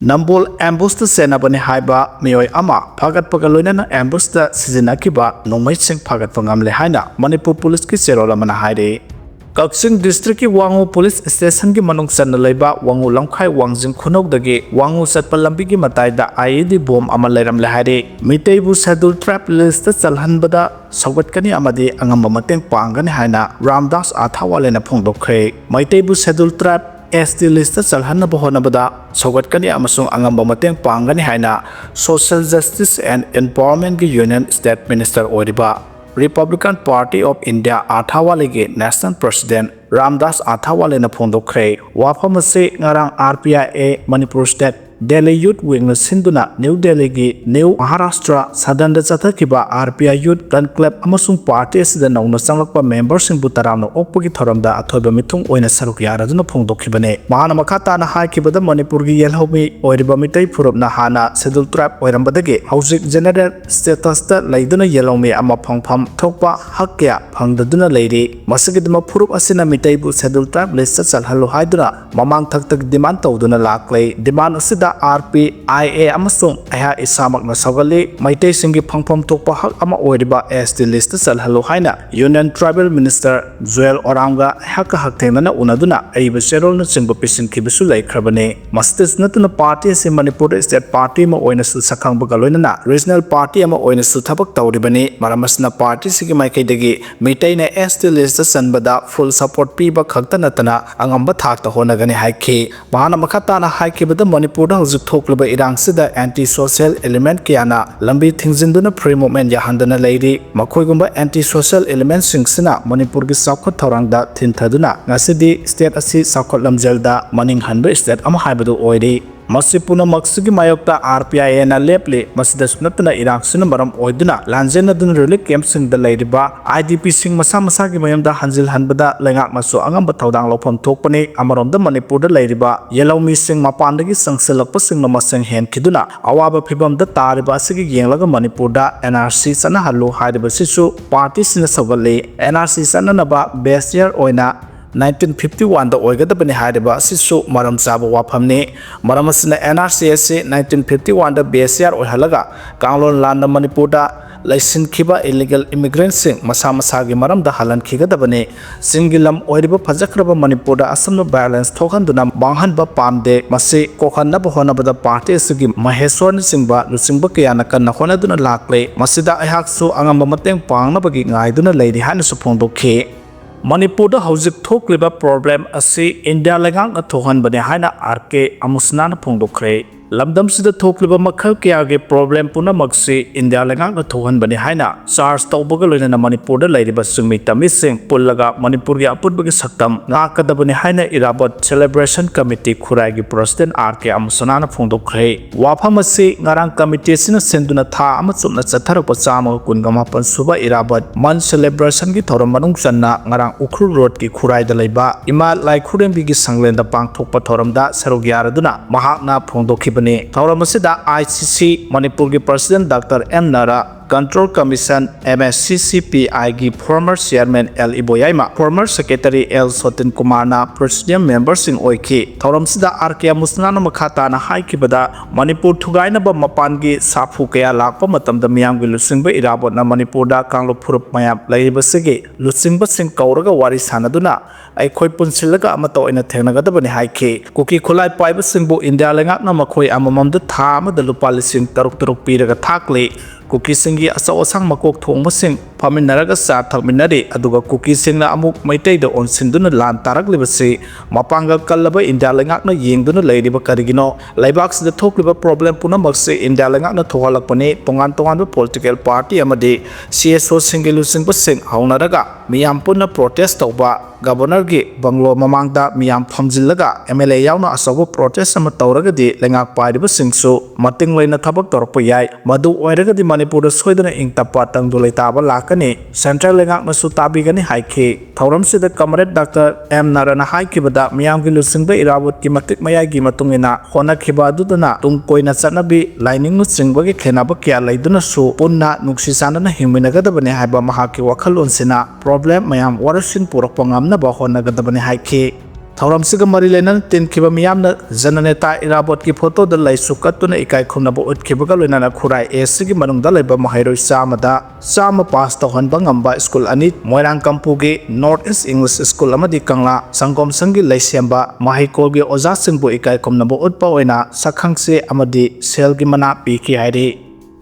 Nambol ambush chenaba ni haiba mioi ama phagat pagaloina ambush da sijinakiba nongmai sing phagat pangamle haina Manipur police ki cherola mana haire Kaksing district ki Wangu police station ki manung san laiba Wangu lamkhai wangjing khunok dagi Wangu satpal lambi ki matai da IED bomb ama leiramle haire Meitei bu schedule trap list ta chalhanbada sawat kani amadi angamba mateng pangani haina Ramdas athawale na phongdokhe Meitei bu schedule trap ST list ta chalhanna bohonabada sawat kani amasung angamba mateng pangani haina Social Justice and Empowerment ki Union State Minister oriba Republican Party of India Athawale ge National President Ramdas Athawale na phongdokhe wafamase ngarang RPIA Manipur State Delhi Youth Wing na sinduna New Delhi gi New Maharashtra Sadan da chathakiba RPI Youth Run Club amasung party asida nauna changlakpa members sing butaramna okpagi thoramda athoiba mithung oina saruk yaraduna phongdokhibane mahana makhata na haikibada Manipur gi yelhomi oiriba mitai phurupna hana schedule trap oirambadagi housing general status ta laiduna yelhomi ama phangpham thokpa hakya phangdaduna leiri masigidma phurup asina mitai bu schedule trap list chalhalu haiduna mamang thaktak demand tawduna laklei demand asida RPIA amasung aya isamak na sagali Meitei singi phangpham tokpa hak ama oiriba ST list chalhalu haina Union Tribal Minister Joel Oranga hak thengna unaduna aiba serol na chingba pisin khibisu laikhrabane mastis natuna party se Manipur State Party ma oina sul sakhang bagaloina na regional party ama oina sul thabak tawribane maramasna party sigi maikai dagi Meitei na ST list sanbada full support piba khakta natana angamba thakta honagani haikhi bahana makhata na haikibada Manipur hojik thoklaba Irang sida anti social element kiana lambi thingjinduna free movement yahandana leiri makhoi anti social element singsina Manipur gi sakhot thorangda thinthaduna ngasidi state asi sakhot lamjelda maning hanba state ama haibadu oiri Masipuna maksigi mayokta RPIA na leple masida sunatna Iraq sina maram oiduna lanjena dun relief camp sing da leiriba IDP sing masa gi mayamda hanjil hanbada lengak maso angamba thaudang lopam thokpani amarom da Manipur da leiriba yelawmi sing mapandagi sangselakpa sing namasang hen khiduna awaba phibam da tariba sigi yenglaga Manipur da NRC sana halu haidiba sisu party sina sawale NRC sana naba best year oina 1951 da oigadabani haidiba sisu maram chaba wafamni maram asina NRC se 1951 da BSR oihalaga kanglon land Manipur da laisin khiba illegal immigrants sing masa gi maram da halan khigadabani singilam oiriba phajakraba Manipur da asamna balance thokhanduna banghanba pamde masi kokhanna bohona bada party sigi maheswar singba lusingba kiyana kanna khonaduna lakle masida ayhaksu angamba mateng pangna bagi ngaiduna leiri hanu suphongdokhe Manipur da hojik thokliba problem asi India lengang na thohan bane haina RK amusna na phongdokre lamdam sida thokliba makhal kya ge problem puna maksi India lengang na thohan bane haina charge tawbaga loina na Manipur da leiriba sungmi tamising pullaga Manipur gi aputbagi saktam nga kadabane haina Irabat celebration committee khurai gi president RK amusna na phongdokre wafam asi ngarang committee sina senduna tha amachumna chatharakpa chama kungama pansuba Irabat man celebration gi thoram manung channa ngarang ukhru road ki khurai da leiba ima lai khurembi gi sanglenda pangthokpa thoramda sarugyaaraduna mahakna phongdokhi Tauramasida ICC Manipur gi President Dr. M. Nara Control Commission MSCCPI gi former chairman L. Iboyaima former secretary L. Sotin Kumar na presidium members sing oiki Tauramsida RK Musna na makhata na haikibada Manipur thugaina ba mapan gi safu kaya lakpa matamda miyam gi lusingba Irabot na Manipur da kanglo phurup mayam laibasigi lusingba sing kauraga wari sanaduna aikhoi punsilaga amato ina thengnagadabani haiki kuki khulai paiba singbu India lengak na makhoi amamamda tha amada lupa lising taruk piraga thakle kuki singi asau asang makok thongba sing paminaraga sa thakminari aduga kuki singna amuk Meitei da onsinduna lan taraglibasi mapanga kallaba India lengak na yengduna leiriba karigino laibak sida thokliba problem punamakse India lengak na thohalakpani tongan political party amadi CSO singilu singba sing haunaraga miyam punna protest tawba governor gi banglo mamangda miyam phamjillaga MLA yauna asabu protest ama tawragadi lengak pairiba singsu mating leina thabak torpa yai madu oiragadi Manipur da soidana ingtapa tangdulai taba lakani central lengak na su tabigani haiki thauram sida comrade Dr. M. Narana haikibada miyam gi lusingba Irabot ki matik mayai gi matungina hona khiba adudana tungkoina chanabi lining nu chingba gi khenaba kya laiduna su punna nuksi sanana hingminagadabani haiba mahaki wakhalon sina problem mayam warasin purakpa ngamna ba honagadabani haiki थौरमसिग मरी लेना तिनखिबा मियामना जननेता इराबोट की photo the लैसु कत्तुना इकाई खुमनबो उत्खिबगा लोइनाना खुराई S की मनुंगदा लेबा महाइरोइ चामदा चाम पास तौहनबा ngamba school अनि मोइरांग कंपुगी north east English school अमदी कंगला संगोम संगी लैसेंबा माहिकोलगी ओजा सिंगबो इकाई खुमनबो उत्पा ओइना सखंगसे अमदी सेलगी मना पीखि हाइरि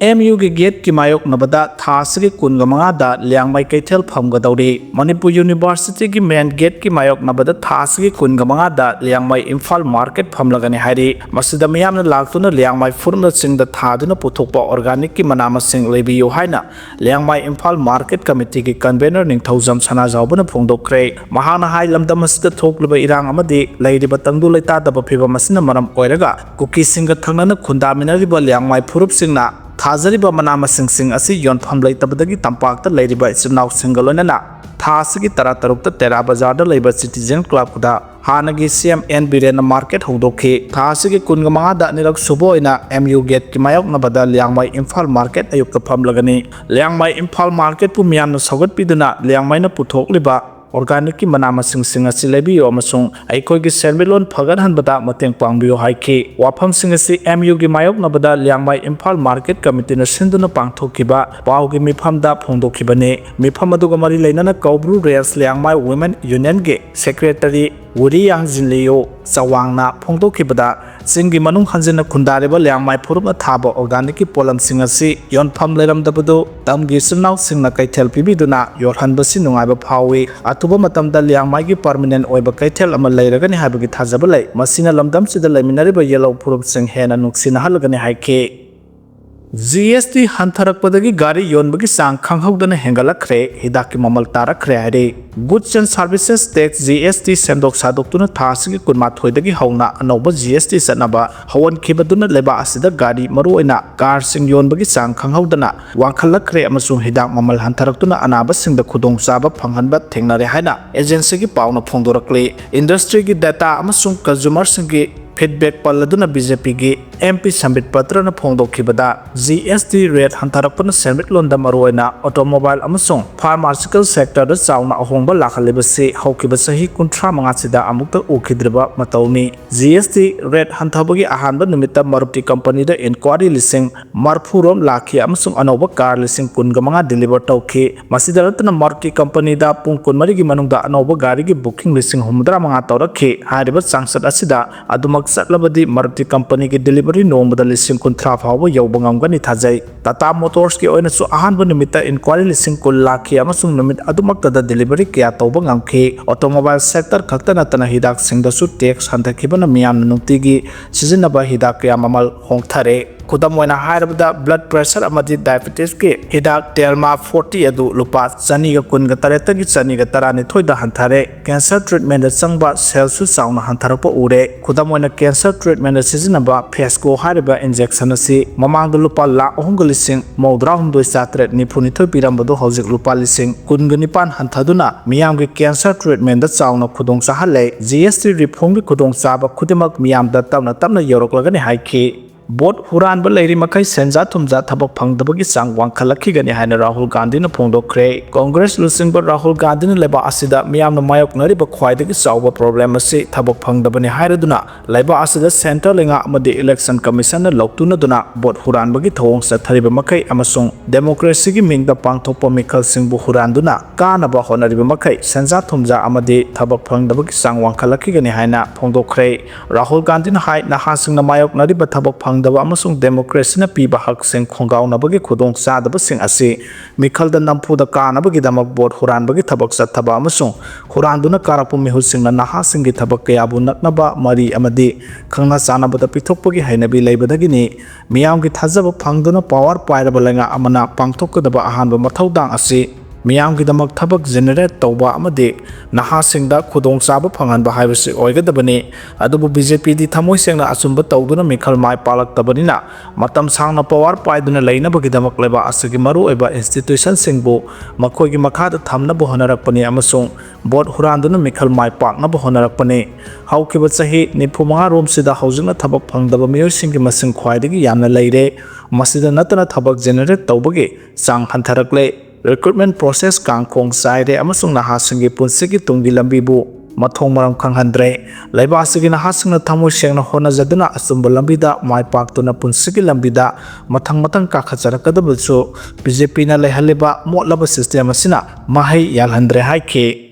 MU की गेट की मायोग नबदा थासगी कुनगमंगादा लियांगमाई कैथेल फमगदौरी मणिपुर यूनिवर्सिटी की मेन गेट की मायोग नबदा थासगी कुनगमंगादा लियांगमाई इम्फाल मार्केट फमलगने हाइरि मसिदा मियामना लाक्तुना लियांगमाई फुरना सिंगदा थादुना पुथोकपा ऑर्गेनिक की मनामसिंग labio हाइना Liangmai Imphal market committee की कन्वेनर निंगथौजम सनाजावबना फोंदोक्रे महाना हाइ लमदम मसिदा थोकलिबा इरांग अमदी लैरिबा तंगदु लैतादबा फिबम मसिना मरम ओइरगा कुकी सिंगा थंगना खुंदामिनरिबा लियांगमाई फुरुप सिंगना थाजरिबा मनामसिंग असी योनफम लैतबदगी तंपाकता लैरिबा इचनाव सिंगा लोइनाना थासगी तरा तरुकता तेरा बाजारदा लैबा सिटीजन क्लब हानगी CMN बिरेन मार्केट होदोखे थासगी कुनगमंगादा अनिरक सुबोइना MU गेट की मायोकनबदा लियांगमाई इम्फाल मार्केट अयुक्ता फमलगनी लियांगमाई इम्फाल मार्केट पु मियामना सौगतपिदुना लियांगमाईना पुथोकलिबा ऑर्गेनिक की मनामसिंग असी लेबियो अमसुंग अइखोइगी सेनमिलोन फगनहनबदा मतेंग पांगबियो हाइखि वाफमसिंग असी MU की मायोकनबदा लियांगमाई इम्फाल मार्केट कमिटीना सिंदुना पांगथोखिबा पाउगी मिफमदा फोंदोखिबने मिफम अदुगा मरि लैनाना Koubru race Liangmai women union के सेक्रेटरी वुरी यांगजिनलियो चवांगना फोंदोखिबदा सिंगी मनुंग हंजना खुंदारिबा लियांगमाई फुरुपना थाबा ऑर्गेनिक की पोलमसिंग असी योनफम लेरमदबदो तमगी सुनाव सिंगना कैथेल पिबिदुना योरहनबसि नुंगाइबा फावी अथुबा मतमदा लियांगमाई की परमानेंट ओइबा कैथेल अमा लैरगनि हाइबगी थाजबा लै मसिना लमदमसिदा लैमिनारिबा येलो फुरुपसिंग हेना नुक्सिना हलगनि हाइखे GST हंथरकपदगी गाड़ी योनबगी सांग खंगहौदना हेंगलखरे हिदाकी ममल तारखरे हाइरे goods and services tax GST सेंदोक सादोक्तुना थासगी कुनमाथोइदगी हौना अनौबा GST सनबा हवनखिबदुना लेबा असिदा गाड़ी मरुओइना कार सिंग योनबगी सांग खंगहौदना वांखलखरे अमसुंग हिदाक ममल हंथरकतुना अनाबा सिंगदा खुदोंचाबा फंगहनबा थेंगनरे हाइना एजेंसी की पाउना फोंदोरकले इंडस्ट्री की डाटा अमसुंग कंज्यूमर सिंगी फीडबैक पल्लदुना BJP की MP संबित पत्रना फोंदोखिबदा GST रेट हंथरकपना सेनमिटलोंदा मरुओइना ऑटोमोबाइल अमसुंग फार्मास्यूटिकल सेक्टर चाउना अहोंबा लाखलिबसे हौकिबा सही 35 सिदा अमुक्ता उखिद्रबा मतौनी GST रेट हंथबगी अहानबा निमित्ता मारुति कंपनी दा इंक्वायरी लिसिंग मरफुरोम लाखि अमसुंग अनौबा कार लिसिंग 15 डिलीवर तौखि मसिदा रत्ना मारुति कंपनी दा पुंग 14 की मनुंगदा अनौबा गाड़ी की बुकिंग लिसिंग 15 तौरखि हारिबा सांसद असिदा अदुमक सटलबदी मारुति कंपनी की delivery नोंबदा लिसिंग 30 फावबा यौबा ngamgani thajai Tata Motors की ओइना सु अहानबा निमित्ता इंक्वायरी लिसिंग 10 लाख अमसुंग निमित्त अदुमक्तदा डिलीवरी क्या तौबा ngamखि ऑटोमोबाइल सेक्टर खक्ता नतना हिदाक सिंगदसु टैक्स हंथखिबना मियामना नुक्तिगी सिजिनबा हिदाक क्या ममल होंगथरे खुदम ओइना हायरबदा ब्लड प्रेशर अमदि डायबिटीज के हिदाक टेलमा 40 अदु लुपा 219 की 212 दा हंथरे कैंसर ट्रीटमेंट दा चंगबा सेल्सु चाउना हंथरपा उरे खुदम ओइना कैंसर ट्रीटमेंट दा सिजिनबा फेसको हायरबा इंजेक्शन असि ममांग लुपा लाख 3,39,792 पिरमबदो हौजिक लुपा 19 हंथदुना मियाम के कैंसर ट्रीटमेंट दा चाउना खुदोंग चाहले GST रिफॉर्म की खुदोंग चाबा खुदिमक मियाम दा तमना यौरकलगनि हाइखि बोट हुरान लैरी मखै सेंजा थुमजा थबक फंगदबगी चांग वांखलखिगनि हायना राहुल गांधी न फोंदोखरे कांग्रेस लुसिंग राहुल गांधी न लेबा असिदा मियामना मायोकनरिबा ख्वाइदगी चावबा प्रॉब्लम असे थबक फंगदबनि हायरदुना लेबा असिदा सेंट्रल लेंगा अमदि इलेक्शन कमीशन न लौक्तुनदुना बोट हुरानबगी थवोंग सथरिबा मखै अमसुंग डेमोक्रेसी की मिंगदा पांगथोकपा मिखल सिंगबु हुरानदुना कानबा होनरिबा मखै सेंजा थुमजा अमदि थबक फंगदबगी चांग वांखलखिगनि हायना फोंदोखरे राहुल गांधी न हाय नहासिंगना मायोकनरिबा थबक डेमोक्रेसी पीबा हकसिंग खोंगाउनबगी खुदोंग चादबसिंग असी मिखलदा नंफुदा कानबगीदमक बोट हुरानबगी थबक चथबा अमसुंग हुरानदुना कारपु मिहुसिंगना नहासिंगी थबक कयाबु नकनबा मरी अमदि खंगना चानबदा पिथोकपगी हैनबी लैबदगिनी मियामगी थाजब फंगदुना पावर पायरबा लेंगा अमना पांगथोकदबा अहानबा मथौदांग असी मियामगीदमक थबक जेनरेट तौबा अमदि नहासिंगदा खुदोंग चाबा फंगनबा हाइबसे ओइगदबनी अदुबु BJP दी थमोइ सेंगना असुंबा तौदुना मिखल माय पालक्तबनिना मतम सांगना पावर पायदुना लैनबगीदमक लेबा असगी मरु ओइबा इंस्टीट्यूशन सिंगबु मखोइगी मखादा थमनबु होनरकपनी अमसुंग बोट हुरानदुना मिखल माय पाकनबु होनरकपनी हौकिबा चही 95 रोमसिदा हौजिंगना थबक फंगदबा मियोइसिंगी मसिंग ख्वाइदगी यामना लैरे मसिदा नतना थबक जेनरेट तौबगी चांग हंथरकले रिक्रूटमेंट प्रोसेस कांगखोंग चाइरे अमसुंग नहासिंगी पुंसिगी तुंगी लंबीबु ꯃꯊꯣꯡ ꯃꯔꯝ ꯈꯪꯍꯟꯗ꯭ꯔꯦ ꯂꯩꯕꯥꯛ ꯑꯁꯤꯒꯤ ꯅꯍꯥꯁꯤꯡꯅ ꯊꯃꯣꯏ ꯁꯦꯡꯅ ꯍꯣꯠꯅꯖꯗꯨꯅ ꯑꯆꯨꯝꯕ ꯂꯝꯕꯤꯗ ꯃꯥꯏ ꯄꯥꯛꯇꯨꯅ ꯄꯨꯟꯁꯤꯒꯤ ꯂꯝꯕꯤꯗ ꯃꯊꯪ ꯀꯥꯈꯠꯆꯔꯛꯀꯗꯕꯁꯨ ꯕꯤꯖꯦꯄꯤꯅ ꯂꯩꯍꯜꯂꯤꯕ ꯃꯣꯠꯂꯕ ꯁꯤꯁꯇꯦꯝ ꯑꯁꯤꯅ ꯃꯍꯩ ꯌꯥꯜꯍꯟꯗ꯭ꯔꯦ ꯍꯥꯏꯈꯤ